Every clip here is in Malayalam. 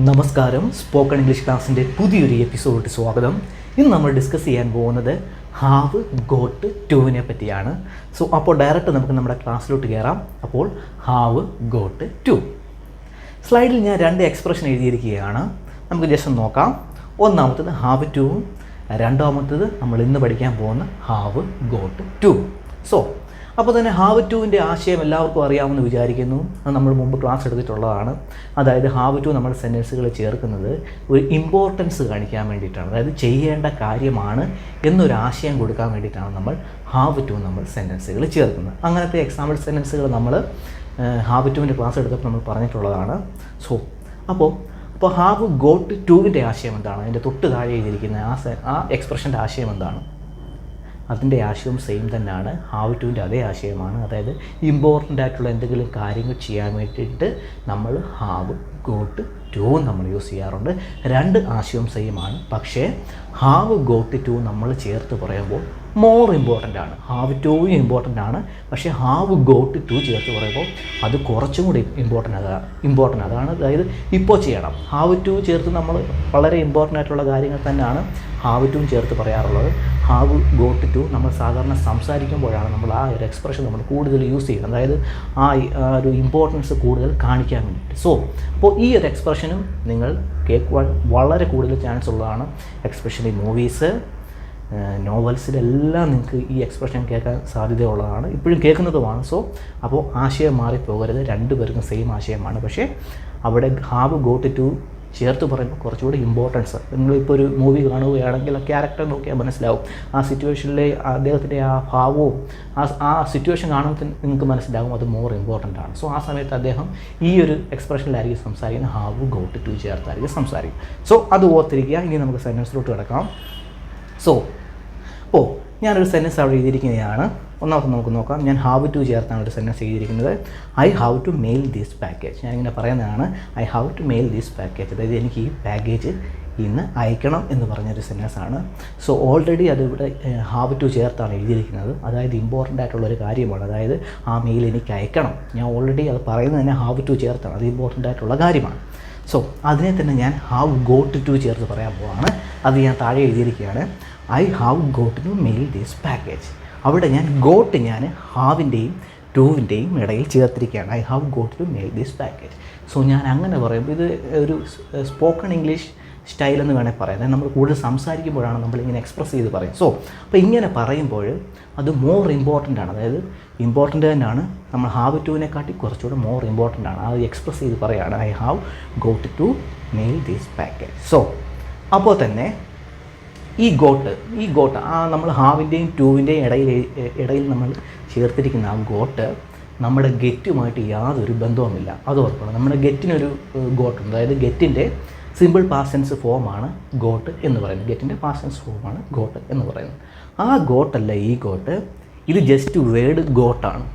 നമസ്കാരം. സ്പോക്കൺ ഇംഗ്ലീഷ് ക്ലാസ്സിൻ്റെ പുതിയൊരു എപ്പിസോഡ് സ്വാഗതം. ഇന്ന് നമ്മൾ ഡിസ്കസ് ചെയ്യാൻ പോകുന്നത് ഹാവ് ഗോട്ട് ടുവിനെ പറ്റിയാണ്. അപ്പോൾ ഡയറക്റ്റ് നമുക്ക് നമ്മുടെ ക്ലാസ്സിലോട്ട് കയറാം. അപ്പോൾ ഹാവ് ഗോട്ട് ടു. സ്ലൈഡിൽ ഞാൻ രണ്ട് എക്സ്പ്രഷൻ എഴുതിയിരിക്കുകയാണ്. നമുക്ക് ജസ്റ്റ് നോക്കാം. ഒന്നാമത്തത് ഹാവ് ടുവും, രണ്ടാമത്തത് നമ്മൾ ഇന്ന് പഠിക്കാൻ പോകുന്ന ഹാവ് ഗോട്ട് ടു. അപ്പോൾ തന്നെ ഹാവ് ടുവിൻ്റെ ആശയം എല്ലാവർക്കും അറിയാമെന്ന് വിചാരിക്കുന്നു. അത് നമ്മൾ മുമ്പ് ക്ലാസ് എടുത്തിട്ടുള്ളതാണ്. അതായത് ഹാവ് ടു നമ്മൾ സെൻറ്റൻസുകൾ ചേർക്കുന്നത് ഒരു ഇമ്പോർട്ടൻസ് കാണിക്കാൻ വേണ്ടിയിട്ടാണ്. അതായത് ചെയ്യേണ്ട കാര്യമാണ് എന്നൊരു ആശയം കൊടുക്കാൻ വേണ്ടിയിട്ടാണ് നമ്മൾ ഹാവ് ടു നമ്മൾ സെൻറ്റൻസുകൾ ചേർക്കുന്നത്. അങ്ങനത്തെ എക്സാമ്പിൾ സെൻറ്റൻസുകൾ നമ്മൾ ഹാവ് ടുവിൻ്റെ ക്ലാസ് എടുത്തപ്പോൾ നമ്മൾ പറഞ്ഞിട്ടുള്ളതാണ്. അപ്പോൾ ഹാവ് ഗോട്ട് ടുവിൻ്റെ ആശയം എന്താണ്? അതിൻ്റെ തൊട്ട് താഴെ എഴുതിയിരിക്കുന്ന ആ എക്സ്പ്രഷൻ്റെ ആശയം എന്താണ്? അതിൻ്റെ ആശയവും സെയിം തന്നെയാണ്. ഹാവ് ടുവിൻ്റെ അതേ ആശയമാണ്. അതായത് ഇമ്പോർട്ടൻ്റ് ആയിട്ടുള്ള എന്തെങ്കിലും കാര്യങ്ങൾ ചെയ്യാൻ വേണ്ടിയിട്ട് നമ്മൾ ഹാവ് ഗോട്ട് ടു നമ്മൾ യൂസ് ചെയ്യാറുണ്ട്. രണ്ട് ആശയവും സെയിമാണ്. പക്ഷേ ഹാവ് ഗോട്ട് ടു നമ്മൾ ചേർത്ത് പറയുമ്പോൾ മോർ ഇമ്പോർട്ടൻ്റ് ആണ്. ഹാവ് ടുവും ഇമ്പോർട്ടൻ്റ് ആണ്. പക്ഷേ ഹാവ് ഗോട്ട് ടു ചേർത്ത് പറയുമ്പോൾ അത് കുറച്ചും കൂടി ഇമ്പോർട്ടൻ്റ് അതാണ്. അതായത് ഇപ്പോൾ ചെയ്യണം. ഹാവ് ടു ചേർത്ത് നമ്മൾ വളരെ ഇമ്പോർട്ടൻ്റ് ആയിട്ടുള്ള കാര്യങ്ങൾ തന്നെയാണ് ഹാവ് ടുവും ചേർത്ത് പറയാറുള്ളത്. ഹാവ് ഗോട്ട് ടു നമ്മൾ സാധാരണ സംസാരിക്കുമ്പോഴാണ് നമ്മൾ ആ ഒരു എക്സ്പ്രഷൻ നമ്മൾ കൂടുതൽ യൂസ് ചെയ്യുന്നത്. അതായത് ആ ഒരു ഇമ്പോർട്ടൻസ് കൂടുതൽ കാണിക്കാൻ വേണ്ടിയിട്ട്. അപ്പോൾ ഈ ഒരു എക്സ്പ്രഷനും നിങ്ങൾ കേൾക്കുവാൻ വളരെ കൂടുതൽ ചാൻസ് ഉള്ളതാണ്. എക്സ്പെഷ്യലി മൂവീസ്, നോവൽസിലെല്ലാം നിങ്ങൾക്ക് ഈ എക്സ്പ്രഷൻ കേൾക്കാൻ സാധ്യതയുള്ളതാണ്. ഇപ്പോഴും കേൾക്കുന്നതുമാണ്. അപ്പോൾ ആശയം മാറിപ്പോകരുത്. രണ്ടുപേർക്കും സെയിം ആശയമാണ്. പക്ഷേ അവിടെ ഹാവ് ഗോട്ട് ടു ചേർത്ത് പറയുമ്പോൾ കുറച്ചുകൂടി ഇമ്പോർട്ടൻസ്. നിങ്ങളിപ്പോൾ ഒരു മൂവി കാണുകയാണെങ്കിൽ ആ ക്യാരക്ടർ നോക്കിയാൽ മനസ്സിലാവും. ആ സിറ്റുവേഷനിലെ അദ്ദേഹത്തിൻ്റെ ആ ഭാവവും ആ സിറ്റുവേഷൻ കാണുമ്പോൾ നിങ്ങൾക്ക് മനസ്സിലാകും അത് മോർ ഇമ്പോർട്ടൻ്റ് ആണ്. ആ സമയത്ത് അദ്ദേഹം ഈ ഒരു എക്സ്പ്രഷനിലായിരിക്കും സംസാരിക്കുന്നത്. ഹാവ് ഗോട്ട് ടു ചേർത്തായിരിക്കും സംസാരിക്കും. അത് ഓർത്തിരിക്കുക. ഇനി നമുക്ക് സെൻറ്റൻസിലോട്ട് കിടക്കാം. അപ്പോൾ ഞാനൊരു സെൻറ്റൻസ് അവിടെ എഴുതിയിരിക്കുന്നതാണ്. ഒന്നാമത്തെ നമുക്ക് നോക്കാം. ഞാൻ ഹാവ് ടു ചേർത്താണ് ഒരു സെൻറ്റൻസ് എഴുതിയിരിക്കുന്നത്. I have to mail this package. ഞാനിങ്ങനെ പറയുന്നതാണ്. I have to mail this package. അതായത് എനിക്ക് ഈ പാക്കേജ് ഇന്ന് അയക്കണം എന്ന് പറഞ്ഞൊരു സെൻറ്റൻസാണ്. ഓൾറെഡി അതിവിടെ ഹാവ് ടു ചേർത്താണ് എഴുതിയിരിക്കുന്നത്. അതായത് ഇമ്പോർട്ടൻ്റ് ആയിട്ടുള്ളൊരു കാര്യമാണ്. അതായത് ആ മെയിൽ എനിക്ക് അയക്കണം. ഞാൻ ഓൾറെഡി അത് പറയുന്നത് തന്നെ ഹാവ് ടു ചേർത്താണ്. അത് ഇമ്പോർട്ടൻ്റ് ആയിട്ടുള്ള കാര്യമാണ്. അതിനെ തന്നെ ഞാൻ ഹാവ് ഗോട്ട് ടു ചേർത്ത് പറയാൻ പോവാണ്. അത് ഞാൻ താഴെ എഴുതിയിരിക്കുകയാണ്. I have got to mail this package. അവിടെ ഞാൻ ഗോട്ട് ഞാൻ ഹാവിൻ്റെയും ടുവിൻ്റെയും ഇടയിൽ ചേർത്തിരിക്കുകയാണ്. I have got to mail this package. ഞാൻ അങ്ങനെ പറയുമ്പോൾ ഇത് ഒരു സ്പോക്കൺ ഇംഗ്ലീഷ് സ്റ്റൈൽ എന്ന് വേണേൽ പറയാം. അതായത് നമ്മൾ കൂടുതൽ സംസാരിക്കുമ്പോഴാണ് നമ്മളിങ്ങനെ എക്സ്പ്രസ് ചെയ്ത് പറയും. അപ്പോൾ ഇങ്ങനെ പറയുമ്പോൾ അത് മോർ ഇമ്പോർട്ടൻ്റ് ആണ്. അതായത് ഇമ്പോർട്ടൻ്റ് തന്നെയാണ്. നമ്മൾ ഹാവ് ടുവിനെക്കാട്ടി കുറച്ചുകൂടെ മോർ ഇമ്പോർട്ടൻ്റ് ആണ്. അത് എക്സ്പ്രസ് ചെയ്ത് പറയുകയാണ്. I have got to mail this package. അപ്പോൾ തന്നെ ഈ ഗോട്ട് നമ്മൾ ഹാവിൻ്റെയും ടുവിൻ്റെയും ഇടയിൽ നമ്മൾ ചേർത്തിരിക്കുന്ന ആ ഗോട്ട് നമ്മുടെ ഗെറ്റുമായിട്ട് യാതൊരു ബന്ധവുമില്ല. അത് ഓർക്കണം. നമ്മുടെ ഗെറ്റിനൊരു ഗോട്ടുണ്ട്. അതായത് ഗെറ്റിൻ്റെ സിമ്പിൾ പാസ്റ്റ് ടെൻസ് ഫോമാണ് ഗോട്ട് എന്ന് പറയുന്നത്. ഗെറ്റിൻ്റെ പാസ്റ്റ് ടെൻസ് ഫോമാണ് ഗോട്ട് എന്ന് പറയുന്നത്. ആ ഗോട്ടല്ല ഈ ഗോട്ട്. ഇത് ജസ്റ്റ് വേർഡ് ഗോട്ടാണ്.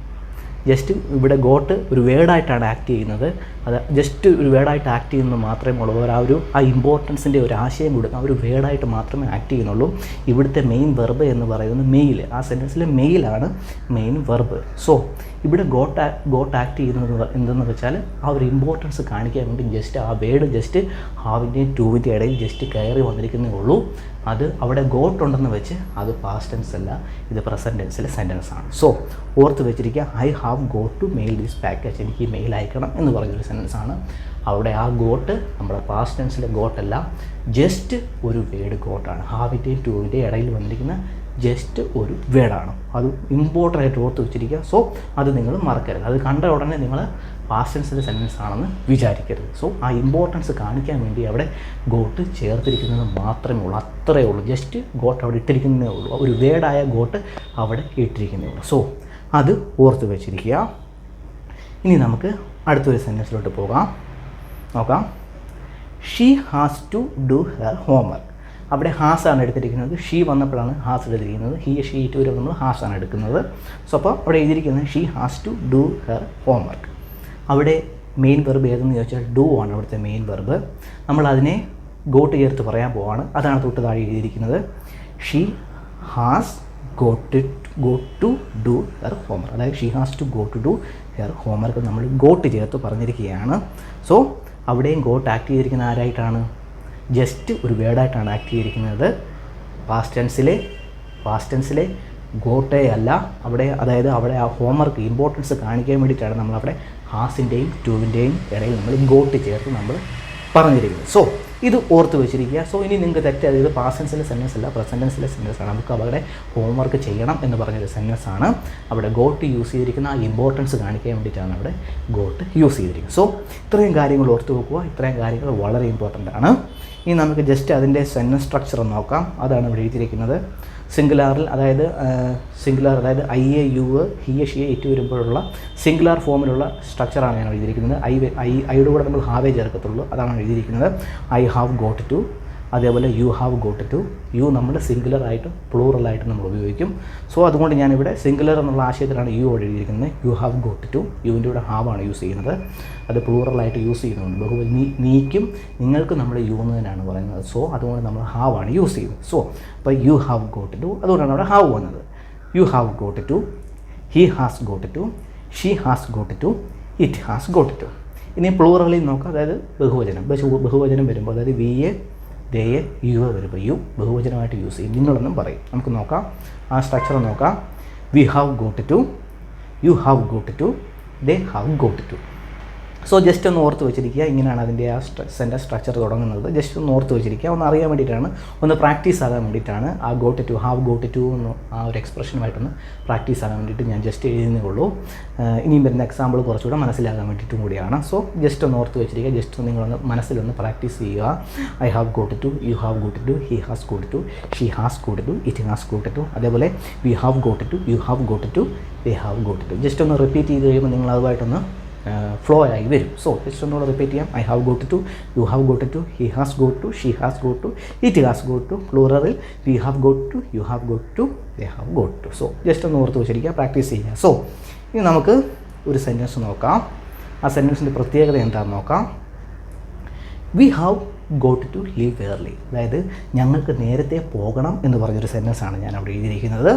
ജസ്റ്റ് ഇവിടെ ഗോട്ട് ഒരു വേർഡായിട്ടാണ് ആക്ട് ചെയ്യുന്നത്. അത് ജസ്റ്റ് ഒരു വേർഡായിട്ട് ആക്ട് ചെയ്യുന്നത് മാത്രമേ ഉള്ളൂ. ആ ഇമ്പോർട്ടൻസിൻ്റെ ഒരു ആശയം കൊടുക്കുക. ഒരു വേർഡായിട്ട് മാത്രമേ ആക്ട് ചെയ്യുന്നുള്ളൂ. ഇവിടുത്തെ മെയിൻ വെർബ് എന്ന് പറയുന്നത് മെയിൽ. ആ സെൻറ്റൻസിലെ മെയിലാണ് മെയിൻ വെർബ്. ഇവിടെ ഗോട്ട് ആക്ട് ചെയ്യുന്നത് എന്തെന്ന് വെച്ചാൽ ആ ഒരു ഇമ്പോർട്ടൻസ് കാണിക്കാൻ വേണ്ടി ജസ്റ്റ് ആ വേർഡ് ജസ്റ്റ് ഹാവിൻ്റെയും ടുവിൻ്റെ ഇടയിൽ ജസ്റ്റ് കയറി വന്നിരിക്കുന്നേ ഉള്ളൂ. അത് അവിടെ ഗോട്ട് ഉണ്ടെന്ന് വെച്ച് അത് പാസ്റ്റ് ടെൻസ് അല്ല, ഇത് പ്രസൻറ്റ് ടെൻസിലെ സെൻറ്റൻസ് ആണ്. ഓർത്ത് വെച്ചിരിക്കുക. I have got to mail this package. എനിക്ക് ഈ മെയിൽ അയക്കണം എന്ന് പറഞ്ഞൊരു സെൻറ്റൻസ് ആണ്. അവിടെ ആ ഗോട്ട് നമ്മുടെ പാസ്റ്റ് ടെൻസിലെ ഗോട്ടല്ല, ജസ്റ്റ് ഒരു വേർഡ് ഗോട്ടാണ്. ഹാവിൻ്റെയും ടുവിൻ്റെയും ഇടയിൽ വന്നിരിക്കുന്ന ജസ്റ്റ് ഒരു വേർഡാണ്. അത് ഇമ്പോർട്ടൻ്റ് ആയിട്ട് ഓർത്ത് വെച്ചിരിക്കുക. അത് നിങ്ങൾ മറക്കരുത്. അത് കണ്ട ഉടനെ നിങ്ങൾ പാസ്റ്റ് ടെൻസിലെ സെൻറ്റൻസ് ആണെന്ന് വിചാരിക്കരുത്. ആ ഇമ്പോർട്ടൻസ് കാണിക്കാൻ വേണ്ടി അവിടെ ഗോട്ട് ചേർത്തിരിക്കുന്നത് മാത്രമേ ഉള്ളൂ. അത്രയേ ഉള്ളൂ. ജസ്റ്റ് ഗോട്ട് അവിടെ ഇട്ടിരിക്കുന്നതേ ഉള്ളൂ. ഒരു വേർഡായ ഗോട്ട് അവിടെ ഇട്ടിരിക്കുന്നേ ഉള്ളൂ. അത് ഓർത്ത് വെച്ചിരിക്കുക. ഇനി നമുക്ക് അടുത്തൊരു സെൻറ്റൻസിലോട്ട് നോക്കാം. She has to do her homework. അവിടെ ഹാസാണ് എടുത്തിരിക്കുന്നത്. ഷീ വന്നപ്പോഴാണ് ഹാസ് എടുത്തിരിക്കുന്നത്. ഷീ ടു വരെ നമ്മൾ ഹാസാണ് എടുക്കുന്നത്. അപ്പോൾ അവിടെ എഴുതിയിരിക്കുന്നത് she has to do her homework. അവിടെ മെയിൻ വെർബ് ഏതെന്ന് ചോദിച്ചാൽ ഡു ആണ് അവിടുത്തെ മെയിൻ വെർബ്. നമ്മളതിനെ ഗോട്ട് ചേർത്ത് പറയാൻ പോവാണ്. അതാണ് തൊട്ട് താഴെ എഴുതിയിരിക്കുന്നത്. She has got to do her homework. അതായത് she has to go to do her homework നമ്മൾ ഗോട്ട് ചേർത്ത് പറഞ്ഞിരിക്കുകയാണ്. അവിടെയും ഗോട്ട് ആക്ട് ചെയ്തിരിക്കുന്ന ആരായിട്ടാണ്? ജസ്റ്റ് ഒരു വേർഡായിട്ടാണ് ആക്ട് ചെയ്തിരിക്കുന്നത്. പാസ്റ്റ് ടെൻസിലെ ഗോട്ടേ അല്ല അവിടെ, അതായത് അവിടെ ആ ഹോംവർക്ക് ഇമ്പോർട്ടൻസ് കാണിക്കാൻ വേണ്ടിയിട്ടാണ് നമ്മളവിടെ ഹാസിൻ്റെയും ടൂവിൻ്റെയും ഇടയിൽ നമ്മൾ ഗോട്ട് ചേർത്ത് നമ്മൾ പറഞ്ഞിരിക്കുന്നത്. സോ ഇത് ഓർത്ത് വെച്ചിരിക്കുക. സോ ഇനി നിങ്ങൾക്ക് തെറ്റായത് ഇത് പാസ്റ്റ് ടെൻസിലെ സെൻറ്റൻസ് അല്ല, പ്രസൻറ്റ് ടെൻസിലെ സെൻറ്റൻസ് ആണ്. നമുക്ക് അവിടെ ഹോംവർക്ക് ചെയ്യണം എന്ന് പറഞ്ഞൊരു സെൻറ്റൻസ് ആണ്. അവിടെ ഗോട്ട് യൂസ് ചെയ്തിരിക്കുന്ന ആ ഇമ്പോർട്ടൻസ് കാണിക്കാൻ വേണ്ടിയിട്ടാണ് അവിടെ ഗോട്ട് യൂസ് ചെയ്തിരിക്കുന്നത്. സോ ഇത്രയും കാര്യങ്ങൾ ഓർത്ത് വെക്കുക. ഇത്രയും കാര്യങ്ങൾ വളരെ ഇമ്പോർട്ടൻ്റ് ആണ്. ഇനി നമുക്ക് ജസ്റ്റ് അതിൻ്റെ സെൻറ്റൻസ് സ്ട്രക്ചർ നോക്കാം. അതാണ് ഇവിടെ എഴുതിയിരിക്കുന്നത്. സിംഗുലാറിൽ അതായത് I ah you he ah she ah it വരുമ്പോഴുള്ള സിംഗുലാർ ഫോമിലുള്ള സ്ട്രക്ചറാണ് ഞാൻ എഴുതിയിരിക്കുന്നത്. ഐയുടെ കൂടെ നമ്മൾ ഹാവേ ചേർക്കത്തുള്ളൂ. അതാണ് എഴുതിയിരിക്കുന്നത്. ഐ ഹാവ് ഗോട്ട് ടു, അതേപോലെ you have got to. You നമ്മൾ സിംഗുലറായിട്ടും പ്ലൂറലായിട്ടും നമ്മൾ ഉപയോഗിക്കും. സോ അതുകൊണ്ട് ഞാനിവിടെ സിംഗുലർ എന്നുള്ള ആശയത്തിലാണ് യു അവിടെ എഴുതിയിരിക്കുന്നത്. യു ഹാവ് ഗോട്ട് ടു, യുവിൻ്റെ കൂടെ ഹാവാണ് യൂസ് ചെയ്യുന്നത്. അത് പ്ലൂറലായിട്ട് യൂസ് ചെയ്യുന്നുണ്ട്. നീക്കും നിങ്ങൾക്കും നമ്മൾ യു എന്നതിനാണ് പറയുന്നത്. സോ അതുകൊണ്ട് നമ്മൾ ഹാവാണ് യൂസ് ചെയ്യുന്നത്. സോ അപ്പോൾ യു ഹാവ് ഗോട്ട് ടു, അതുകൊണ്ടാണ് അവിടെ ഹാവ് വന്നത്. You have got to, he has got to, she has got to, it has got to. ഇനി പ്ലൂറലിൽ നോക്കാം. അതായത് ബഹുവചനം വരുമ്പോൾ അതായത് വി എ ദേ യു വരുമ്പോൾ യു ബഹുവചനമായിട്ട് യൂസ് ചെയ്യും. നിങ്ങളെന്നും പറയും. നമുക്ക് നോക്കാം, ആ സ്ട്രക്ചർ നോക്കാം. We have got to, you have got to, they have got to. So just ഒന്ന് ഓർത്ത് വെച്ചിരിക്കുക. ഇങ്ങനെയാണ് അതിൻ്റെ ആ സെൻറ്റൻസ് സ്ട്രക്ചർ തുടങ്ങുന്നത്. ജസ്റ്റ് ഒന്ന് ഓർത്ത് വെച്ചിരിക്കുക. ഒന്ന് അറിയാൻ വേണ്ടിയിട്ടാണ്, ഒന്ന് പ്രാക്ടീസ് ആകാൻ വേണ്ടിയിട്ടാണ്. ആ got to, have got to എന്ന് ആ ഒരു എക്സ്പ്രഷനുമായിട്ടൊന്ന് പ്രാക്ടീസ് ആകാൻ വേണ്ടിയിട്ട് ഞാൻ ജസ്റ്റ് എഴുതുന്നേ ഉള്ളൂ. ഇനിയും വരുന്ന എക്സാമ്പിൾ കുറച്ചുകൂടെ മനസ്സിലാകാൻ വേണ്ടിയിട്ടും കൂടിയാണ്. സോ ജസ്റ്റ് ഒന്ന് ഓർത്ത് വെച്ചിരിക്കുക. ജസ്റ്റ് നിങ്ങളൊന്ന് മനസ്സിലൊന്ന് പ്രാക്ടീസ് ചെയ്യുക. I have got to, you have got to, he has got to, she has got to, it has got to. അതേപോലെ we have got to, you have got to, they have got to. Just ഒന്ന് റിപ്പീറ്റ് ചെയ്ത് കഴിയുമ്പോൾ നിങ്ങൾ അതുമായിട്ടൊന്ന് ഫ്ലോ ആയി വരും. സോ ജസ്റ്റ് ഒന്നുകൂടെ റിപ്പീറ്റ് ചെയ്യാം. I have got to, you have got to, he has got to, she has got to, it has got to. പ്ലൂററിൽ we have got to, you have got to, they have got to. So just ഒന്ന് ഓർത്ത് വെച്ചിരിക്കുക, പ്രാക്ടീസ് ചെയ്യുക. സോ ഇനി നമുക്ക് ഒരു സെൻറ്റൻസ് നോക്കാം. ആ സെൻറ്റൻസിൻ്റെ പ്രത്യേകത എന്താണെന്ന് നോക്കാം. We have got to leave early, അതായത് ഞങ്ങൾക്ക് നേരത്തെ പോകണം എന്ന് പറഞ്ഞൊരു സെൻറ്റൻസാണ് ഞാൻ അവിടെ എഴുതിയിരിക്കുന്നത്.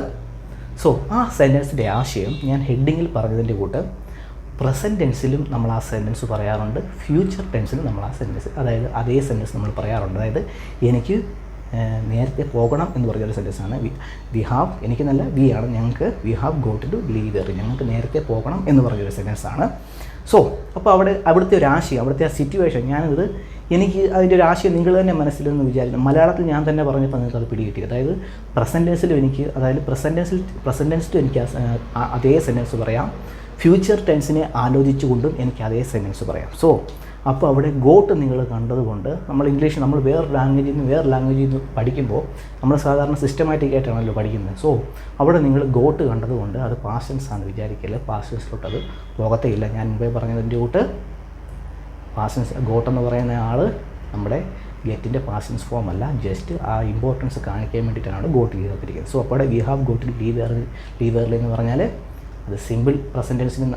സോ ആ സെൻറ്റൻസിൻ്റെ ആശയം ഞാൻ ഹെഡിങ്ങിൽ പറഞ്ഞതിൻ്റെ കൂട്ട് പ്രസൻറ്റ് ടെൻസിലും നമ്മൾ ആ സെൻറ്റൻസ് പറയാറുണ്ട്, ഫ്യൂച്ചർ ടെൻസിലും നമ്മൾ ആ സെൻറ്റൻസ്, അതായത് അതേ സെൻറ്റൻസ് നമ്മൾ പറയാറുണ്ട്. അതായത് എനിക്ക് നേരത്തെ പോകണം എന്ന് പറഞ്ഞൊരു സെൻറ്റൻസാണ് വി ഹാവ്, എനിക്ക് നല്ല വി ആണ്, ഞങ്ങൾക്ക് we have got to leave early, ഞങ്ങൾക്ക് നേരത്തെ പോകണം എന്ന് പറഞ്ഞൊരു സെൻറ്റൻസാണ്. സോ അപ്പോൾ അവിടുത്തെ ഒരു ആശയം, അവിടുത്തെ ആ സിറ്റുവേഷൻ, ഞാനിത് എനിക്ക് അതിൻ്റെ ഒരു ആശയം നിങ്ങൾ തന്നെ മനസ്സിലെന്ന് വിചാരിക്കണം. മലയാളത്തിൽ ഞാൻ തന്നെ പറഞ്ഞപ്പോൾ നിങ്ങൾക്ക് അത് പിടികിട്ടി. അതായത് പ്രസൻറ്റ് ടെൻസിലും എനിക്ക്, അതായത് പ്രസൻറ്റ് ടെൻസിലും എനിക്ക് അതേ സെൻറ്റൻസ് പറയാം, ഫ്യൂച്ചർ ടെൻസിനെ ആലോചിച്ചുകൊണ്ടും എനിക്ക് അതേ സെൻറ്റൻസ് പറയാം. സോ അപ്പോൾ അവിടെ ഗോട്ട് നിങ്ങൾ കണ്ടതുകൊണ്ട് നമ്മൾ ഇംഗ്ലീഷ് നമ്മൾ വേറെ ലാംഗ്വേജിൽ നിന്ന് പഠിക്കുമ്പോൾ നമ്മൾ സാധാരണ സിസ്റ്റമാറ്റിക് ആയിട്ടാണല്ലോ പഠിക്കുന്നത്. സോ അവിടെ നിങ്ങൾ ഗോട്ട് കണ്ടതുകൊണ്ട് അത് പാസ്റ്റ് ടെൻസ് ആണ് വിചാരിക്കല്, പാസ്റ്റ് ടെൻസിലോട്ട് അത് പോകത്തേയില്ല. ഞാൻ മുമ്പേ പറഞ്ഞതിൻ്റെ കൂട്ട് പാസ്റ്റ് ടെൻസ് ഗോട്ടെന്ന് പറയുന്ന ആൾ നമ്മുടെ ഗെറ്റിൻ്റെ പാസ്റ്റ് ടെൻസ് ഫോം അല്ല, ജസ്റ്റ് ആ ഇമ്പോർട്ടൻസ് കാണിക്കാൻ വേണ്ടിയിട്ടാണ് ഗോട്ട് ചെയ്തിരിക്കുന്നത്. സോ അപ്പോൾ we have got to leave early എന്ന് പറഞ്ഞാൽ അത് സിമ്പിൾ പ്രസൻറ്റ് ടെൻസിലും,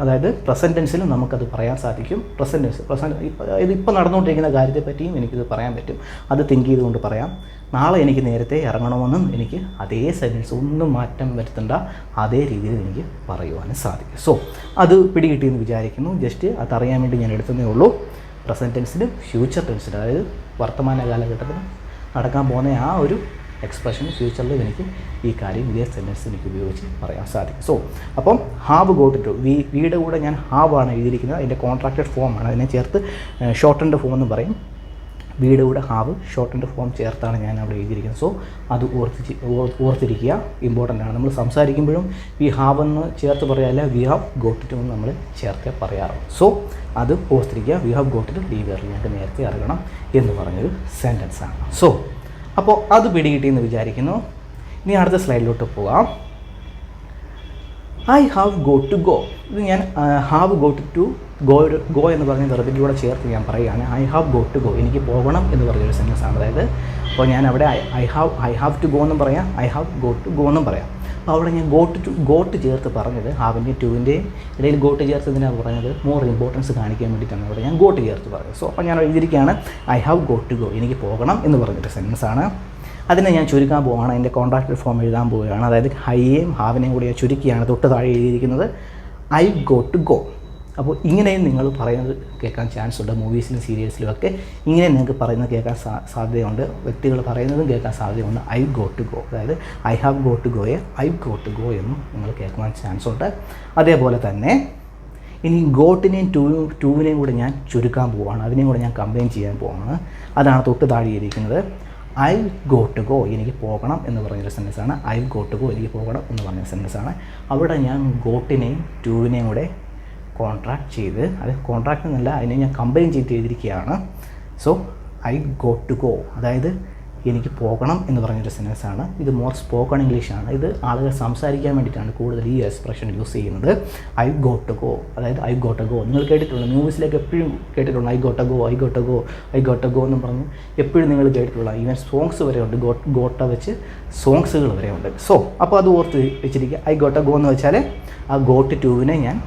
അതായത് പ്രസൻറ്റ് ടെൻസിലും നമുക്കത് പറയാൻ സാധിക്കും. ഇതിപ്പോൾ നടന്നുകൊണ്ടിരിക്കുന്ന കാര്യത്തെ പറ്റിയും എനിക്കിത് പറയാൻ പറ്റും. അത് തിങ്ക് ചെയ്തുകൊണ്ട് പറയാം. നാളെ എനിക്ക് നേരത്തെ ഇറങ്ങണമെന്നും എനിക്ക് അതേ സെൻറ്റൻസ് ഒന്നും മാറ്റം വരുത്തേണ്ട അതേ രീതിയിൽ എനിക്ക് പറയുവാനും സാധിക്കും. സോ അത് പിടികിട്ടിയെന്ന് വിചാരിക്കുന്നു. ജസ്റ്റ് അതറിയാൻ വേണ്ടി ഞാൻ എടുത്തതേ ഉള്ളൂ. പ്രസൻറ്റ് ടെൻസിലും ഫ്യൂച്ചർ ടെൻസിലും, അതായത് വർത്തമാന കാലഘട്ടത്തിൽ നടക്കാൻ പോകുന്ന ആ ഒരു എക്സ്പ്രഷൻ ഫ്യൂച്ചറിൽ എനിക്ക് ഈ കാര്യം ഇതേ സെൻറ്റൻസ് എനിക്ക് ഉപയോഗിച്ച് പറയാൻ സാധിക്കും. സോ അപ്പം ഹാവ് ഗോട്ട് ടു, വിയുടെ കൂടെ ഞാൻ ഹാവ് ആണ് എഴുതിയിരിക്കുന്നത്. അതിൻ്റെ കോൺട്രാക്റ്റഡ് ഫോമാണ്, അതിനെ ചേർത്ത് ഷോർട്ടൻഡ് ഫോം എന്ന് പറയും. വിയുടെ കൂടെ ഹാവ് ഷോർട്ടൻഡ് ഫോം ചേർത്താണ് ഞാൻ അവിടെ എഴുതിയിരിക്കുന്നത്. സോ അത് ഓർത്തിരിക്കുക, ഇമ്പോർട്ടൻ്റ് ആണ്. നമ്മൾ സംസാരിക്കുമ്പോഴും വി ഹാവ് എന്ന് ചേർത്ത് പറയാല്ല, വി ഹാവ് ഗോട്ട് ടു എന്ന് നമ്മൾ ചേർത്ത് പറയാറുണ്ട്. സോ അത് ഓർത്തിരിക്കുക. We have got to leave early, ഞങ്ങൾക്ക് നേരത്തെ അറിയണം എന്ന് പറഞ്ഞൊരു സെൻറ്റൻസാണ്. സോ അപ്പോൾ അത് പിടികിട്ടിയെന്ന് വിചാരിക്കുന്നു. ഇനി അടുത്ത സ്ലൈഡിലോട്ട് പോകാം. I have got to go, ഇത് ഞാൻ ഹാവ് ഗോട്ട് ടു ഗോ എന്ന് പറഞ്ഞ വെർബിൻ്റെ കൂടെ ചേർത്ത് ഞാൻ പറയുകയാണ്. I have got to go, എനിക്ക് പോകണം എന്ന് പറഞ്ഞൊരു സെൻറ്റൻസ് ആണ്. അതായത് അപ്പോൾ ഞാൻ അവിടെ ഐ ഹാവ് ടു ഗോ എന്നും പറയാം, I have got to go എന്നും പറയാം. അപ്പോൾ അവിടെ ഞാൻ ഗോട്ട് ചേർത്ത് പറഞ്ഞത് ഹാവിൻ്റെയും ടൂവിൻ്റെയും ഇടയിൽ ഗോട്ട് ചേർത്തതിനാണ് പറഞ്ഞത് മോർ ഇമ്പോർട്ടൻസ് കാണിക്കാൻ വേണ്ടിയിട്ടാണ് അവിടെ ഞാൻ ഗോട്ട് ചേർത്ത് പറഞ്ഞത്. സോ അപ്പോൾ ഞാൻ എഴുതിയിരിക്കുകയാണ് I have got to go, എനിക്ക് പോകണം എന്ന് പറഞ്ഞൊരു സെൻറ്റൻസാണ്. അതിനെ ഞാൻ ചുരുക്കാൻ പോവുകയാണ്, അതിൻ്റെ കോൺട്രാക്റ്റഡ് ഫോം എഴുതാൻ പോവുകയാണ്. അതായത് ഹൈയെയും ഹാവിനെയും കൂടി ചുരുക്കിയാണ് തൊട്ട് താഴെ എഴുതിയിരിക്കുന്നത്. ഐ ഗോട്ട് ടു ഗോ, അപ്പോൾ ഇങ്ങനെയും നിങ്ങൾ പറയുന്നത് കേൾക്കാൻ ചാൻസ് ഉണ്ട്. മൂവീസിലും സീരിയൽസിലും ഒക്കെ ഇങ്ങനെ നിങ്ങൾക്ക് പറയുന്നത് കേൾക്കാൻ സാധ്യതയുണ്ട്. വ്യക്തികൾ പറയുന്നതും കേൾക്കാൻ സാധ്യതയുണ്ട്. ഐ ഗോട്ട് ടു ഗോ, അതായത് ഐ ഹാവ് ഗോട്ട് ടു ഗോയെ ഐ ഗോട്ട് ടു ഗോ എന്നും നിങ്ങൾ കേൾക്കാൻ ചാൻസ് ഉണ്ട്. അതേപോലെ തന്നെ ഇനി ഗോട്ടിനെയും ടൂവിനെയും കൂടെ ഞാൻ ചുരുക്കാൻ പോവുകയാണ്, അതിനെയും കൂടെ ഞാൻ കമ്പൈൻ ചെയ്യാൻ പോവുകയാണ്. അതാണ് തൊട്ട് താഴെയിരിക്കുന്നത്. ഐ ഗോട്ട് ടു ഗോ, എനിക്ക് പോകണം എന്ന് പറഞ്ഞൊരു സെൻറ്റൻസാണ്. ഐ ഗോട്ട് ടു ഗോ, എനിക്ക് പോകണം എന്ന് പറഞ്ഞ സെൻറ്റൻസാണ്. അവിടെ ഞാൻ ഗോട്ടിനെയും ടൂവിനെയും കൂടെ കോൺട്രാക്ട് ചെയ്ത്, അത് കോൺട്രാക്ട് എന്നല്ല, അതിനെ ഞാൻ കമ്പൈൻ ചെയ്ത് എഴുതിയിരിക്കുകയാണ്. So I got to go, അതായത് എനിക്ക് പോകണം എന്ന് പറഞ്ഞൊരു സെൻറ്റൻസാണ്. ഇത് മോർ സ്പോക്കൺ ഇംഗ്ലീഷാണ്. ഇത് ആളുകൾ സംസാരിക്കാൻ വേണ്ടിയിട്ടാണ് കൂടുതൽ ഈ എക്സ്പ്രഷൻ യൂസ് ചെയ്യുന്നത്. ഐ ഗോട്ട് ടു ഗോ, അതായത് ഐ ഗോട്ട് ടു ഗോ. നിങ്ങൾ കേട്ടിട്ടുള്ള ന്യൂസിലേക്ക് എപ്പോഴും കേട്ടിട്ടുണ്ട് I got to go, I got to go, I got to go എന്ന് പറഞ്ഞ് എപ്പോഴും നിങ്ങൾ കേട്ടിട്ടുള്ള, ഈവൻ സോങ്സ് വരെ ഉണ്ട്, ഗോട്ട വെച്ച് സോങ്സുകൾ വരെ ഉണ്ട്. സോ അപ്പോൾ അത് ഓർത്ത് വെച്ചിരിക്കുക. ഐ ഗോട്ട് ടു ഗോ എന്ന് വെച്ചാൽ ആ ഗോട്ട് ടൂവിനെ ഞാൻ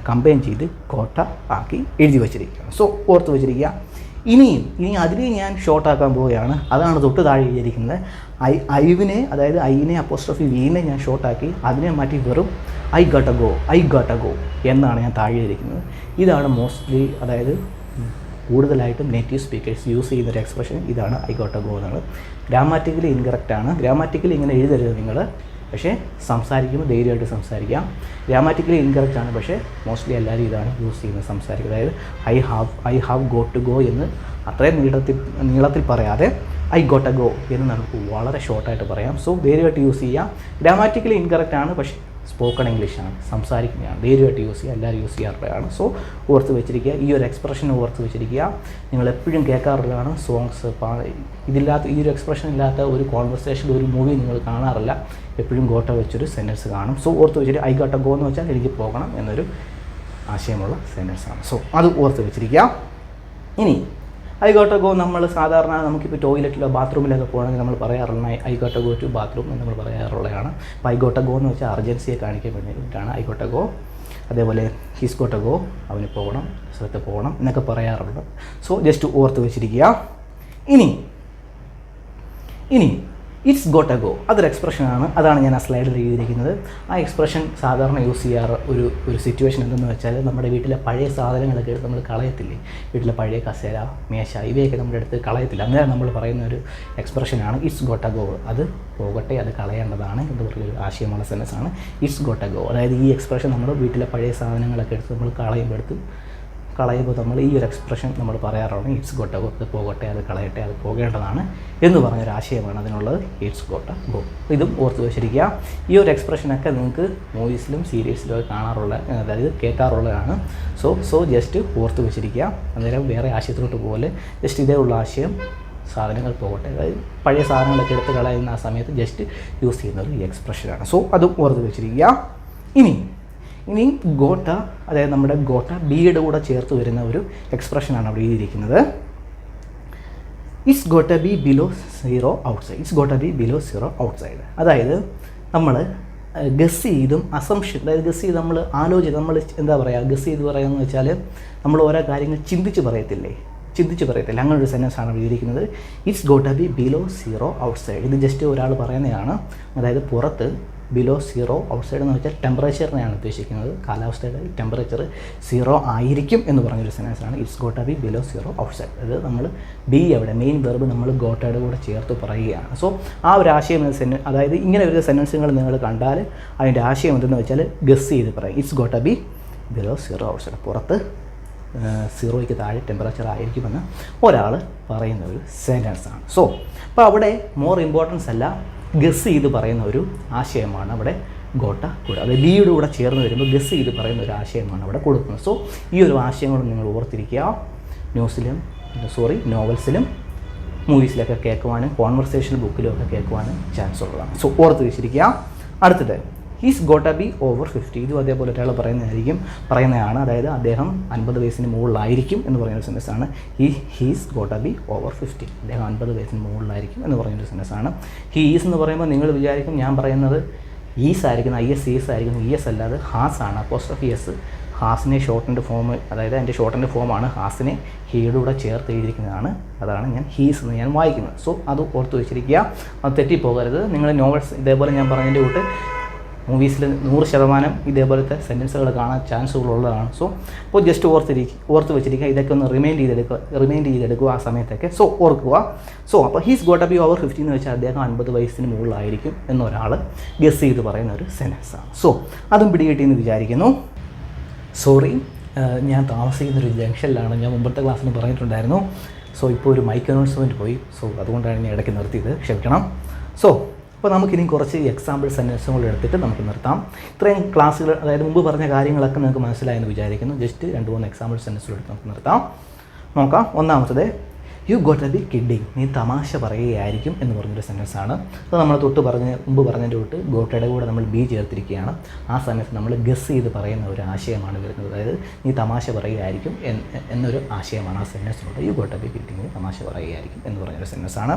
കമ്പൈൻ ചെയ്ത് ഗോട്ട ആക്കി എഴുതി വച്ചിരിക്കുകയാണ്. സോ ഓർത്ത് വെച്ചിരിക്കുക. ഇനി അതിനെ ഞാൻ ഷോർട്ടാക്കാൻ പോവുകയാണ്. അതാണ് തൊട്ട് താഴെ എഴുതിയിരിക്കുന്നത്. ഐവിനെ, അതായത് ഐനെ അപ്പോസ്ട്രോഫി വീനെ ഞാൻ ഷോർട്ടാക്കി അതിനെ മാറ്റി വെറും ഐ ഗോട്ട് ടു ഗോ എന്നാണ് ഞാൻ താഴെ എഴുതിയിരിക്കുന്നത്. ഇതാണ് മോസ്റ്റ്ലി, അതായത് കൂടുതലായിട്ടും നേറ്റീവ് സ്പീക്കേഴ്സ് യൂസ് ചെയ്യുന്നൊരു എക്സ്പ്രഷൻ ഇതാണ് ഐ ഗോട്ട് ടു ഗോ എന്നാണ്. ഗ്രാമാറ്റിക്കലി ഇൻകറക്റ്റാണ്. ഗ്രാമാറ്റിക്കലി ഇങ്ങനെ എഴുതരുത് നിങ്ങൾ, പക്ഷേ സംസാരിക്കുമ്പോൾ ധൈര്യമായിട്ട് സംസാരിക്കാം. ഗ്രാമാറ്റിക്കലി ഇൻകറക്റ്റ് ആണ്, പക്ഷേ മോസ്റ്റ്ലി എല്ലാവരും ഇതാണ് യൂസ് ചെയ്യുന്നത് സംസാരിക്കുക. അതായത് I have got to go എന്ന് അത്രയും നീളത്തിൽ പറയാതെ ഐ ഗോട്ട് ടു ഗോ എന്ന് നമുക്ക് വളരെ ഷോർട്ടായിട്ട് പറയാം. സോ ധൈര്യമായിട്ട് യൂസ് ചെയ്യാം. ഗ്രാമാറ്റിക്കലി ഇൻകറക്റ്റ് ആണ്, പക്ഷേ സ്പോക്കൺ ഇംഗ്ലീഷാണ്, സംസാരിക്കുന്നതാണ്. ധൈര്യമായിട്ട് യൂസ് ചെയ്യുക, എല്ലാവരും യൂസ് ചെയ്യാറുള്ളതാണ്. സോ ഓർത്ത് വെച്ചിരിക്കുക, ഈ ഒരു എക്സ്പ്രഷൻ ഓർത്ത് വെച്ചിരിക്കുക. നിങ്ങൾ എപ്പോഴും കേൾക്കാറുള്ളതാണ്. സോങ്സ് ഇതില്ലാത്ത, ഈ ഒരു എക്സ്പ്രഷൻ ഇല്ലാത്ത ഒരു കോൺവെർസേഷൻ, ഒരു മൂവി നിങ്ങൾ കാണാറില്ല. എപ്പോഴും ഗോട്ട വെച്ചൊരു സെൻറ്റൻസ് കാണും. സോ ഓർത്ത് വെച്ചിട്ട് ഐ ഗോട്ട് ടു ഗോ എന്ന് വെച്ചാൽ എനിക്ക് പോകണം എന്നൊരു ആശയമുള്ള സെൻറ്റൻസാണ്. സോ അത് ഓർത്ത് വെച്ചിരിക്കുക. ഇനി ഐ ഗോട്ട് ടു ഗോ നമ്മൾ സാധാരണ നമുക്കിപ്പോൾ ടോയ്ലറ്റിലോ ബാത്റൂമിലൊക്കെ പോകണമെങ്കിൽ നമ്മൾ പറയാറുള്ള I got to go to bathroom എന്ന് നമ്മൾ പറയാറുള്ളതാണ്. അപ്പോൾ ഐ ഗോട്ട് ടു ഗോ എന്ന് വെച്ചാൽ അർജൻസിയെ കാണിക്കാൻ വേണ്ടിയിട്ടാണ് ഐ ഗോട്ട് ടു ഗോ. അതേപോലെ ഹിസ് ഗോട്ട് ടു ഗോ, അവന് പോകണം, സ്ഥലത്ത് പോകണം എന്നൊക്കെ പറയാറുണ്ട്. സോ ജസ്റ്റ് ഓർത്ത് വെച്ചിരിക്കുക. ഇനി ഇറ്റ്സ് ഗോട്ട് ടു ഗോ, അതൊരു എക്സ്പ്രഷനാണ്. അതാണ് ഞാൻ ആ സ്ലൈഡിൽ എഴുതിയിരിക്കുന്നത്. ആ എക്സ്പ്രഷൻ സാധാരണ യൂസ് ചെയ്യാറ് ഒരു സിറ്റുവേഷൻ എന്തെന്ന് വെച്ചാൽ, നമ്മുടെ വീട്ടിലെ പഴയ സാധനങ്ങളൊക്കെ എടുത്ത് നമ്മൾ കളയത്തില്ലേ, വീട്ടിലെ പഴയ കസേര, മേശ, ഇവയൊക്കെ നമ്മുടെ അടുത്ത് കളയത്തില്ല. അന്നേരം നമ്മൾ പറയുന്ന ഒരു എക്സ്പ്രഷനാണ് ഇറ്റ്സ് ഗോട്ട് ടു ഗോ. അത് പോകട്ടെ, അത് കളയേണ്ടതാണ് എന്ന് പറഞ്ഞൊരു ആശയമുള്ള സെൻറ്റൻസാണ് ഇറ്റ്സ് ഗോട്ട് ടു ഗോ. അതായത് ഈ എക്സ്പ്രഷൻ നമ്മൾ വീട്ടിലെ പഴയ സാധനങ്ങളൊക്കെ എടുത്ത് നമ്മൾ കളയുമ്പോൾ നമ്മൾ ഈ ഒരു എക്സ്പ്രഷൻ നമ്മൾ പറയാറാണ് ഇറ്റ്സ് ഗോട്ട് ടു ഗോ, അത് പോകട്ടെ, അത് കളയട്ടെ, അത് പോകേണ്ടതാണ് എന്ന് പറഞ്ഞൊരു ആശയമാണ് അതിനുള്ളത് ഇറ്റ്സ് ഗോട്ട് ടു ഗോ. ഇതും ഓർത്ത് വെച്ചിരിക്കുക. ഈ ഒരു എക്സ്പ്രഷനൊക്കെ നിങ്ങൾക്ക് മൂവീസിലും സീരീസിലും ഒക്കെ അതായത് കേൾക്കാറുള്ളതാണ്. സോ ജസ്റ്റ് ഓർത്ത് വെച്ചിരിക്കുക. അന്നേരം വേറെ ആശയത്തിലോട്ട് പോലെ ജസ്റ്റ് ഇതേ ഉള്ള ആശയം, സാധനങ്ങൾ പോകട്ടെ, അതായത് പഴയ സാധനങ്ങളൊക്കെ എടുത്ത് കളയുന്ന ആ സമയത്ത് ജസ്റ്റ് യൂസ് ചെയ്യുന്ന ഒരു എക്സ്പ്രഷനാണ്. സോ അതും ഓർത്ത് വെച്ചിരിക്കുക. ഇനി ഗോട്ട, അതായത് നമ്മുടെ ഗോട്ട ബിയുടെ കൂടെ ചേർത്ത് വരുന്ന ഒരു എക്സ്പ്രഷനാണ് അവിടെ എഴുതിയിരിക്കുന്നത്. It's gotta be below zero outside. It's gotta be below zero outside. അതായത് നമ്മൾ ഗസ് ചെയ്തും അസംഷൻ, അതായത് ഗസ് ചെയ്ത് നമ്മൾ ആലോചിച്ച്, നമ്മൾ എന്താ പറയുക, ഗസ് ചെയ്ത് പറയുകയെന്ന് വെച്ചാൽ നമ്മൾ ഓരോ കാര്യങ്ങൾ ചിന്തിച്ച് പറയത്തില്ലേ, അങ്ങനെ ഒരു സെൻറ്റൻസാണ് എഴുതിയിരിക്കുന്നത്. It's gotta be below zero outside. ഇത് ജസ്റ്റ് ഒരാൾ പറയുന്നതാണ്. അതായത് പുറത്ത് ബിലോ സീറോ ഔട്ട്സൈഡ് എന്ന് വെച്ചാൽ ടെമ്പറേച്ചറിനെയാണ് ഉദ്ദേശിക്കുന്നത്. കാലാവസ്ഥയുടെ ടെമ്പറേച്ചർ 0 ആയിരിക്കും എന്ന് പറഞ്ഞൊരു സെൻറ്റൻസാണ് it's gotta be below zero outside. അത് നമ്മൾ ബി അവിടെ മെയിൻ വെർബ് നമ്മൾ ഗോട്ടയുടെ കൂടെ ചേർത്ത് പറയുകയാണ്. സോ ആ ഒരു ആശയം അതായത് ഇങ്ങനെ ഒരു സെൻറ്റൻസുകൾ നിങ്ങൾ കണ്ടാൽ അതിൻ്റെ ആശയം എന്തെന്ന് വെച്ചാൽ ഗസ് ചെയ്ത് പറയും. It's gotta be below zero outside, പുറത്ത് 0ക്ക് താഴെ ടെമ്പറേച്ചർ ആയിരിക്കുമെന്ന് ഒരാൾ പറയുന്ന ഒരു സെൻറ്റൻസാണ്. സോ അപ്പോൾ അവിടെ മോർ ഇമ്പോർട്ടൻസ് അല്ല, ഗസ് ചെയ്ത് പറയുന്ന ഒരു ആശയമാണ് അവിടെ ഗോട്ട കൂടെ, അതായത് ബിയുടെ കൂടെ ചേർന്ന് വരുമ്പോൾ ഗസ് ചെയ്ത് പറയുന്ന ഒരു ആശയമാണ് അവിടെ കൊടുക്കുന്നത്. സോ ഈ ഒരു ആശയങ്ങളും നിങ്ങൾ ഓർത്തിരിക്കുക. നോവൽസിലും മൂവീസിലൊക്കെ കേൾക്കുവാനും കോൺവെർസേഷൻ ബുക്കിലും ഒക്കെ കേൾക്കുവാനും ചാൻസ് ഉള്ളതാണ്. സോ ഓർത്ത് വെച്ചിരിക്കുക. അടുത്തത് ഹീസ് ഗോട്ട ബി ഓവർ 50. ഇതും അതേപോലെ ഒരാൾ പറയുന്നതാണ്. അതായത് അദ്ദേഹം 50 വയസ്സിന് മുകളിലായിരിക്കും എന്ന് പറയുന്ന സെൻറ്റൻസാണ്. He's gotta be over 50. അദ്ദേഹം 50 വയസ്സിന് മുകളിലായിരിക്കും എന്ന് പറയുന്നൊരു സെൻറ്റൻസാണ്. ഹീസ് എന്ന് പറയുമ്പോൾ നിങ്ങൾ വിചാരിക്കും ഞാൻ പറയുന്നത് ഈസ് ആയിരിക്കും, IS ആയിരിക്കും. ES അല്ലാതെ ഹാസ് ആണ്, അപ്പോസ്ട്രോഫി എസ്. ഹാസിനെ ഷോർട്ടൻ്റെ ഫോം, അതായത് എൻ്റെ ഷോർട്ടൻ്റെ ഫോമാണ് ഹാസിനെ ഹീയുടെ കൂടെ ചേർത്ത് എഴുതിയിരിക്കുന്നതാണ്. അതാണ് ഞാൻ ഹീസ് എന്ന് ഞാൻ വായിക്കുന്നത്. സോ അത് ഓർത്ത് വെച്ചിരിക്കുക, അത് തെറ്റിപ്പോകരുത്. നിങ്ങൾ നോവൽസ് ഇതേപോലെ ഞാൻ പറഞ്ഞതിൻ്റെ കൂട്ട് മൂവീസിൽ 100% ഇതേപോലത്തെ സെൻറ്റൻസുകൾ കാണാൻ ചാൻസുകളുള്ളതാണ്. സോ അപ്പോൾ ജസ്റ്റ് ഓർത്ത് വെച്ചിരിക്കുക, ഇതൊക്കെ ഒന്ന് റിമൈൻഡ് ചെയ്തെടുക്കുക ആ സമയത്തൊക്കെ. സോ ഓർക്കുക. സോ അപ്പോൾ ഹീസ് ഗോട്ട് ബി ഓവർ 50 എന്ന് വെച്ചാൽ അദ്ദേഹം 50 വയസ്സിന് മുകളിലായിരിക്കും എന്നൊരാൾ ഗസ് ചെയ്ത് പറയുന്ന ഒരു സെൻറ്റൻസാണ്. സോ അതും പിടികിട്ടിയെന്ന് വിചാരിക്കുന്നു. സോറി, ഞാൻ താമസിക്കുന്നൊരു ജംഗ്ഷനിലാണ്. ഞാൻ മുമ്പത്തെ ക്ലാസ്സിൽ പറഞ്ഞിട്ടുണ്ടായിരുന്നു. സോ ഇപ്പോൾ ഒരു മൈക്ക് അനൗൺസ്മെൻറ്റ് പോയി. സോ അതുകൊണ്ടാണ് ഞാൻ ഇടയ്ക്ക് നിർത്തിയത്, ക്ഷമിക്കണം. സോ അപ്പോൾ നമുക്കിനി കുറച്ച് എക്സാമ്പിൾ സെൻറ്റൻസുകൾ എടുത്തിട്ട് നമുക്ക് നിർത്താം. ഇത്രയും ക്ലാസ്സുകൾ, അതായത് മുമ്പ് പറഞ്ഞ കാര്യങ്ങളൊക്കെ നിങ്ങൾക്ക് മനസ്സിലായെന്ന് വിചാരിക്കുന്നു. ജസ്റ്റ് 2-3 എക്സാമ്പിൾ സെൻറ്റൻസുകൾ എടുത്ത് നമുക്ക് നിർത്താം. നോക്കാം. ഒന്നാമത്തത്, യു ഗോട്ട് ബി കിഡിങ്, നീ തമാശ പറയുകയായിരിക്കും എന്ന് പറഞ്ഞൊരു സെൻറ്റൻസാണ്. അത് നമ്മൾ മുമ്പ് പറഞ്ഞതിൻ്റെ തൊട്ട് ഗോട്ടയുടെ കൂടെ നമ്മൾ ബി ചേർത്തിരിക്കുകയാണ്. ആ സമയത്ത് നമ്മൾ ഗസ് ചെയ്ത് പറയുന്ന ഒരു ആശയമാണ് വരുന്നത്. അതായത് നീ തമാശ പറയുകയായിരിക്കും എന്നൊരു ആശയമാണ് ആ സെൻറ്റൻസിലൂടെ. യു ഗോട്ട് ബി കിഡിങ്, തമാശ പറയുകയായിരിക്കും എന്ന് പറഞ്ഞൊരു സെൻറ്റൻസാണ്.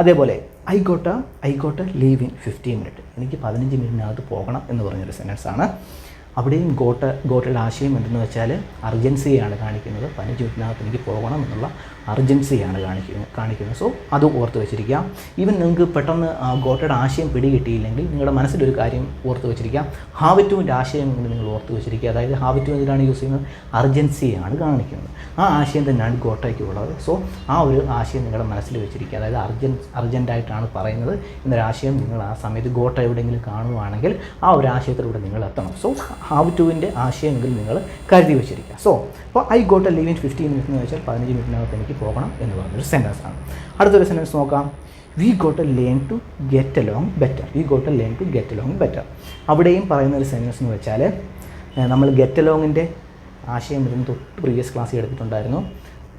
അതേപോലെ I got leave in 15 minute, എനിക്ക് 15 മിനിറ്റിനകത്ത് പോകണം എന്ന് പറഞ്ഞൊരു സെൻറ്റൻസാണ്. അവിടെയും ഗോട്ടയുടെ ആശയം എന്തെന്ന് വെച്ചാൽ അർജൻസിയാണ് കാണിക്കുന്നത്. 15 മിനിറ്റിനകത്ത് എനിക്ക് പോകണം എന്നുള്ള അർജൻസിയാണ് കാണിക്കുന്നത്. സോ അത് ഓർത്ത് വെച്ചിരിക്കാം. ഈവൻ നിങ്ങൾക്ക് പെട്ടെന്ന് ഗോട്ടയുടെ ആശയം പിടികിട്ടിയില്ലെങ്കിൽ നിങ്ങളുടെ മനസ്സിലൊരു കാര്യം ഓർത്ത് വെച്ചിരിക്കാം. ഹാവ് ടുവിൻ്റെ ആശയം കൊണ്ട് നിങ്ങൾ ഓർത്ത് വെച്ചിരിക്കുക. അതായത് ഹാവ് ടു എന്തിനാണ് യൂസ് ചെയ്യുന്നത്? അർജൻസിയാണ് കാണിക്കുന്നത്. ആ ആശയം തന്നെയാണ് ഗോട്ടയ്ക്കുള്ളത്. സോ ആ ഒരു ആശയം നിങ്ങളുടെ മനസ്സിൽ വെച്ചിരിക്കുക. അതായത് അർജൻറ്റായിട്ടാണ് പറയുന്നത് എന്നൊരാശയം നിങ്ങൾ ആ സമയത്ത് ഗോട്ട എവിടെയെങ്കിലും കാണുകയാണെങ്കിൽ ആ ഒരു ആശയത്തിലൂടെ നിങ്ങൾ എത്തണം. സോ ഹാവ് ടുവിൻ്റെ ആശയമെങ്കിൽ നിങ്ങൾ കരുതി വെച്ചിരിക്കുക. സോ അപ്പോൾ I got leave in 15 minute എന്ന് വെച്ചാൽ 15 മിനിറ്റിനകത്ത് എനിക്ക് പോകണം എന്ന് പറഞ്ഞൊരു സെൻറ്റൻസാണ്. അടുത്തൊരു സെൻറ്റൻസ് നോക്കാം. We got learn to get along better. അവിടെയും പറയുന്നൊരു സെൻറ്റൻസ് എന്ന് വെച്ചാൽ നമ്മൾ ഗെറ്റ് അലോങ്ങിൻ്റെ ആശയം വരുന്ന തൊട്ട് പ്രീവിയസ് ക്ലാസ്സിൽ എടുത്തിട്ടുണ്ടായിരുന്നു.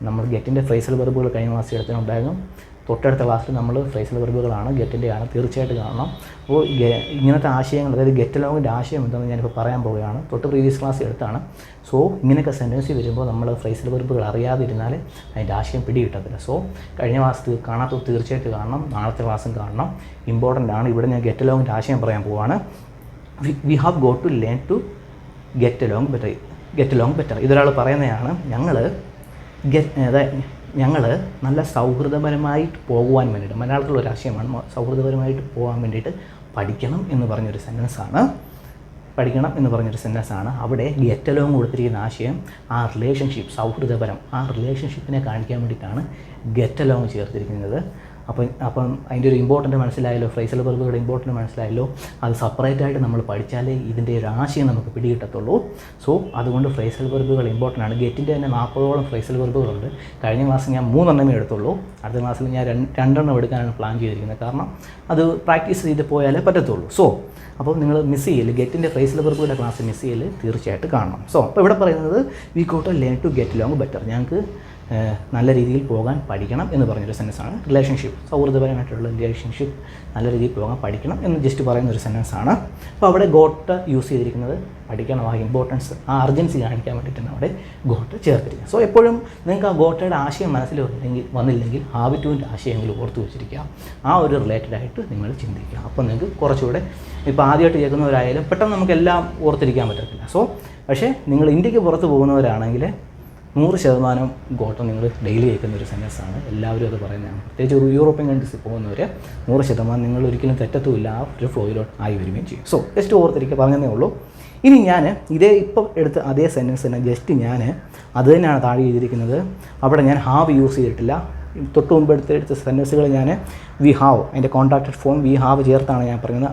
നമ്മൾ ഗെറ്റിൻ്റെ ഫ്രേസൽ വെർബുകൾ കഴിഞ്ഞ ക്ലാസ്സിൽ എടുത്തിട്ടുണ്ടായിരുന്നു. തൊട്ടടുത്ത ക്ലാസ്സിൽ നമ്മൾ ഫ്രേസൽ വെർബുകളാണ്, ഗെറ്റിൻ്റെയാണ്, തീർച്ചയായിട്ടും കാണണം. അപ്പോൾ ഇങ്ങനത്തെ ആശയങ്ങൾ, അതായത് ഗെറ്റ് അലോങ്ങിൻ്റെ ആശയം എന്താണെന്ന് ഞാനിപ്പോൾ പറയാൻ പോവുകയാണ്. തൊട്ട് പ്രീവിയസ് ക്ലാസ് എടുത്താണ്. സോ ഇങ്ങനെയൊക്കെ സെൻറ്റൻസ് വരുമ്പോൾ നമ്മൾ ഫ്രേസൽ വെർബുകൾ അറിയാതിരുന്നാൽ അതിൻ്റെ ആശയം പിടികിട്ടത്തില്ല. സോ കഴിഞ്ഞ ക്ലാസ് കാണാത്ത തീർച്ചയായിട്ടും കാണണം, നാളത്തെ ക്ലാസ്സും കാണണം, ഇമ്പോർട്ടൻ്റ് ആണ്. ഇവിടെ ഞാൻ ഗെറ്റ് അലോങ്ങിൻ്റെ ആശയം പറയാൻ പോവുകയാണ്. We have got to learn to get along better. ഇതൊരാൾ പറയുന്നതാണ്. ഞങ്ങൾ നല്ല സൗഹൃദപരമായിട്ട് പോകുവാൻ വേണ്ടിയിട്ട്, മലയാളത്തിലുള്ള ആശയമാണ്, സൗഹൃദപരമായിട്ട് പോകാൻ വേണ്ടിയിട്ട് പഠിക്കണം എന്ന് പറഞ്ഞൊരു സെൻറ്റൻസാണ്. അവിടെ ഗെറ്റ് അലോങ് കൊടുത്തിരിക്കുന്ന ആശയം ആ റിലേഷൻഷിപ്പ്, സൗഹൃദപരം, ആ റിലേഷൻഷിപ്പിനെ കാണിക്കാൻ വേണ്ടിയിട്ടാണ് ഗെറ്റ് അലോങ് ചേർത്തിരിക്കുന്നത്. അപ്പം അതിൻ്റെ ഒരു ഇമ്പോർട്ടൻ്റ് മനസ്സിലായല്ലോ, ഫ്രേസൽ വെർബുകളുടെ ഇമ്പോർട്ടൻ്റ് മനസ്സിലായല്ലോ. അത് സെപ്പറേറ്റായിട്ട് നമ്മൾ പഠിച്ചാലേ ഇതിൻ്റെ ഒരു ആശയം നമുക്ക് പിടികിട്ടത്തുള്ളൂ. സോ അതുകൊണ്ട് ഫ്രേസൽ വെർബുകൾ ഇമ്പോർട്ടൻ്റ് ആണ്. ഗെറ്റിൻ്റെ തന്നെ 40ഓളം ഫ്രേസൽ വെർബുകളുണ്ട്. കഴിഞ്ഞ ക്ലാസ്സിൽ ഞാൻ 3 എടുത്തുള്ളൂ. അടുത്ത ക്ലാസ്സിൽ ഞാൻ 2 എടുക്കാനാണ് പ്ലാൻ ചെയ്തിരിക്കുന്നത്. കാരണം അത് പ്രാക്ടീസ് ചെയ്ത് പോയാലേ പറ്റത്തുള്ളൂ. സോ അപ്പോൾ നിങ്ങൾ മിസ് ചെയ്യല്, ഗെറ്റിൻ്റെ ഫ്രേസൽ വെർബുകളുടെ ക്ലാസ് മിസ് ചെയ്യല്, തീർച്ചയായിട്ടും കാണണം. സോ അപ്പോൾ ഇവിടെ പറയുന്നത് we got learn to get along better, ഞങ്ങൾക്ക് നല്ല രീതിയിൽ പോകാൻ പഠിക്കണം എന്ന് പറഞ്ഞൊരു സെൻറ്റൻസാണ്. റിലേഷൻഷിപ്പ്, സൗഹൃദപരമായിട്ടുള്ള റിലേഷൻഷിപ്പ് നല്ല രീതിയിൽ പോകാൻ പഠിക്കണം എന്ന് ജസ്റ്റ് പറയുന്ന ഒരു സെൻറ്റൻസാണ്. അപ്പോൾ അവിടെ ഗോട്ട് യൂസ് ചെയ്തിരിക്കുന്നത് പഠിക്കണം, ആ ഇമ്പോർട്ടൻസ്, ആ അർജൻസി കാണിക്കാൻ വേണ്ടിയിട്ടാണ് അവിടെ ഗോട്ട് ചേർത്തിരിക്കുന്നത്. സോ എപ്പോഴും നിങ്ങൾക്ക് ആ ഗോട്ടയുടെ ആശയം മനസ്സിൽ വന്നില്ലെങ്കിൽ ഹാവ് ടുവിൻ്റെ ആശയങ്ങൾ ഓർത്ത് വെച്ചിരിക്കുക. ആ ഒരു റിലേറ്റഡായിട്ട് നിങ്ങൾ ചിന്തിക്കുക. അപ്പോൾ നിങ്ങൾക്ക് കുറച്ചുകൂടെ, ഇപ്പോൾ ആദ്യമായിട്ട് കേൾക്കുന്നവരായാലും പെട്ടെന്ന് നമുക്കെല്ലാം ഓർത്തിരിക്കാൻ പറ്റത്തില്ല. സോ പക്ഷേ നിങ്ങൾ ഇന്ത്യക്ക് പുറത്ത് പോകുന്നവരാണെങ്കിൽ 100% ഗോട്ട നിങ്ങൾ ഡെയിലി കേൾക്കുന്ന ഒരു സെൻറ്റൻസാണ്. എല്ലാവരും അത് പറയുന്നതാണ്. പ്രത്യേകിച്ച് ഒരു യൂറോപ്യൻ കൺട്രീസിൽ പോകുന്നവർ 100% നിങ്ങൾ ഒരിക്കലും തെറ്റത്തുമില്ല, ആ ഒരു ഫ്ലോയിലോട്ട് ആയി വരികയും ചെയ്യും. സോ ജസ്റ്റ് ഓർത്തിരിക്കുക, പറഞ്ഞതേ ഉള്ളൂ. ഇനി ഞാൻ ഇപ്പോൾ എടുത്ത അതേ സെൻറ്റൻസ് തന്നെ ജസ്റ്റ് ഞാൻ അത് തന്നെയാണ് താഴെ ചെയ്തിരിക്കുന്നത്. അവിടെ ഞാൻ ഹാവ് യൂസ് ചെയ്തിട്ടില്ല. തൊട്ട് മുമ്പ് എടുത്ത സെൻറ്റൻസുകൾ ഞാൻ വി ഹാവ്, അതിൻ്റെ കോൺട്രാക്റ്റഡ് ഫോം വി ഹാവ് ചേർത്താണ് ഞാൻ പറഞ്ഞത്.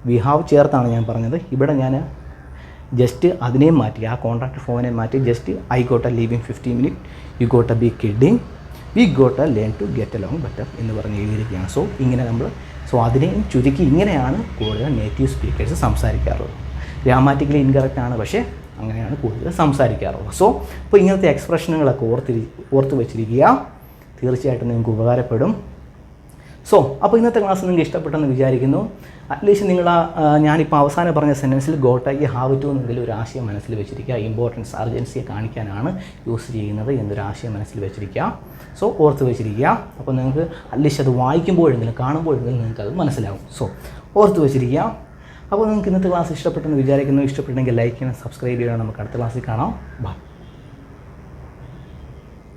വി ഹാവ് ചേർത്താണ് ഞാൻ പറഞ്ഞത്. ഇവിടെ ഞാൻ ജസ്റ്റ് അതിനെയും മാറ്റി, ആ കോൺട്രാക്ട് ഫോമിനെ മാറ്റി just I got leave in 15 minute, you got be kidding, we got learn to get along better എന്ന് പറഞ്ഞ് എഴുതിയിരിക്കുകയാണ്. സോ ഇങ്ങനെ അതിനെയും ചുരുക്കി ഇങ്ങനെയാണ് കൂടുതൽ നേറ്റീവ് സ്പീക്കേഴ്സ് സംസാരിക്കാറുള്ളത്. ഗ്രാമാറ്റിക്കലി ഇൻകറക്റ്റ് ആണ്, പക്ഷേ അങ്ങനെയാണ് കൂടുതൽ സംസാരിക്കാറുള്ളത്. സോ ഇപ്പോൾ ഇങ്ങനത്തെ എക്സ്പ്രഷനുകളൊക്കെ ഓർത്ത് വെച്ചിരിക്കുക, തീർച്ചയായിട്ടും നിങ്ങൾക്ക് ഉപകാരപ്പെടും. സോ അപ്പോൾ ഇന്നത്തെ ക്ലാസ് നിങ്ങൾക്ക് ഇഷ്ടപ്പെട്ടെന്ന് വിചാരിക്കുന്നു. അറ്റ്ലീസ്റ്റ് നിങ്ങൾ ഞാനിപ്പോൾ അവസാനം പറഞ്ഞ സെൻറ്റൻസിൽ ഗോട്ടയ്ക്ക് ഹാവ് ടു എന്നെങ്കിലും ഒരു ആശയം മനസ്സിൽ വെച്ചിരിക്കുക. ഇമ്പോർട്ടൻസ്, അർജൻസിയെ കാണിക്കാനാണ് യൂസ് ചെയ്യുന്നത് എന്നൊരു ആശയം മനസ്സിൽ വെച്ചിരിക്കുക. സോ ഓർത്ത് വെച്ചിരിക്കുക. അപ്പോൾ നിങ്ങൾക്ക് അറ്റ്ലീസ്റ്റ് അത് വായിക്കുമ്പോഴെങ്കിലും കാണുമ്പോഴെങ്കിലും നിങ്ങൾക്കത് മനസ്സിലാവും. സോ ഓർത്ത് വെച്ചിരിക്കുക. അപ്പോൾ നിങ്ങൾക്ക് ഇന്നത്തെ ക്ലാസ് ഇഷ്ടപ്പെട്ടെന്ന് വിചാരിക്കുന്നു. ഇഷ്ടപ്പെട്ടെങ്കിൽ ലൈക്ക് ചെയ്യണം, സബ്സ്ക്രൈബ് ചെയ്യണം. നമുക്ക് അടുത്ത ക്ലാസ്സിൽ കാണാം. ബൈ.